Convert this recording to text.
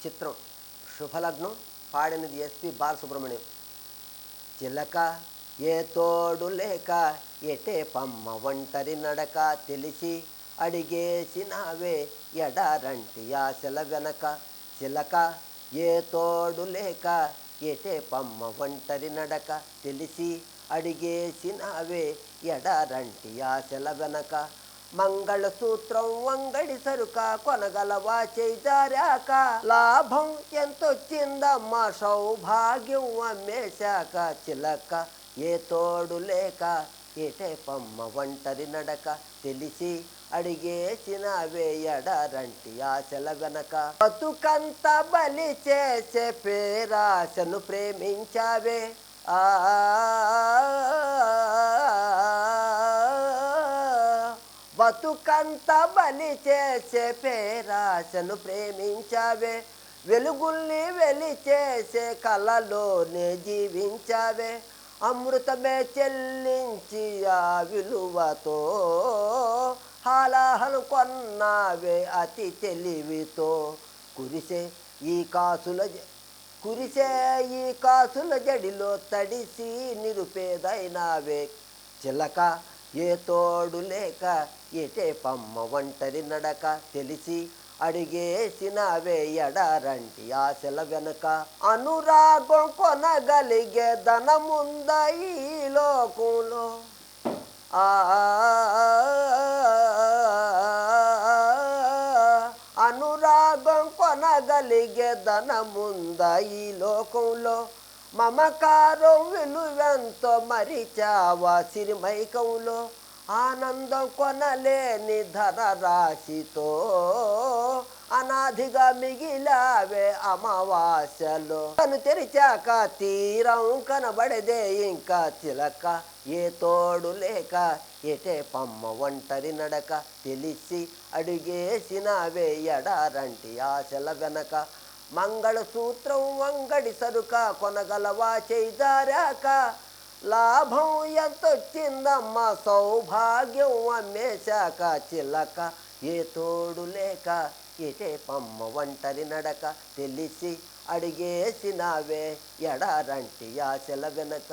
చిత్రం శుభలగ్నం. పాడినది ఎస్పి బాలసుబ్రహ్మణ్యం. చిలక ఏ తోడు లేక ఎటే పమ్మ ఒంటరి నడక తెలిసి అడిగేసినావే ఎడారంటి ఆశల వెనక. చిలక ఏ తోడు లేక ఎటే పమ్మ ఒంటరి నడక తెలిసి అడిగేసినావే ఎడారంటి ఆశల వెనక. మంగళసూత్రం వంగడి సరుక కొనగలవా చేజారాక. లాభం ఎంతొచ్చిందమ్మా సౌభాగ్యం అమ్మేశాక. చిలక ఏ తోడు లేక ఏటే పమ్మ ఒంటరి నడక తెలిసి అడిగేసినవే ఎడారంటి ఆశల వెనక. బతుకంత బలి చేసే పేరాశను ప్రేమించావే. ఆ బతుకంత బలి చేసే పేరాశను ప్రేమించావే. వెలుగుల్ని వెలి చేసే కలలోనే జీవించావే. అమృతమే చెల్లించి ఆ విలువతో హాలాహలు కొన్నావే అతి తెలివితో. కురిసే ఈ కాసుల జడిలో తడిసి నిరుపేదైనావే. చిలక ఏ తోడు లేక ఎటే పమ్మ ఒంటరి నడక తెలిసి అడిగేసినవే ఎడారంటి ఆశల వెనక. అనురాగం కొనగలిగే ధనముంద ఈ లోకంలో. అనురాగం కొనగలిగే ధనముంద ఈ లోకంలో. మమకారం విలువెంతో మరిచావా సిరిమైకంలో. ఆనందం కొనలేని ధనరాశితో అనాదిగా మిగిలావే అమావాస్యలో. కను తెరిచాక తీరం కనబడదే ఇంకా. చిలక ఏ తోడు లేక ఎటే పమ్మ ఒంటరి నడక తెలిసి అడిగేసినవే ఎడారంటి ఆశల వెనక. మంగళసూత్రం వంగడి సరుక కొనగలవా చేజారాక. లాభం ఎంతొచ్చిందమ్మా సౌభాగ్యం అమ్మేశాక. చిలక ఏ తోడు లేక ఎటే పమ్మ ఒంటరి నడక తెలిసి అడిగేసినవే ఎడారంటి ఆశల వెనక.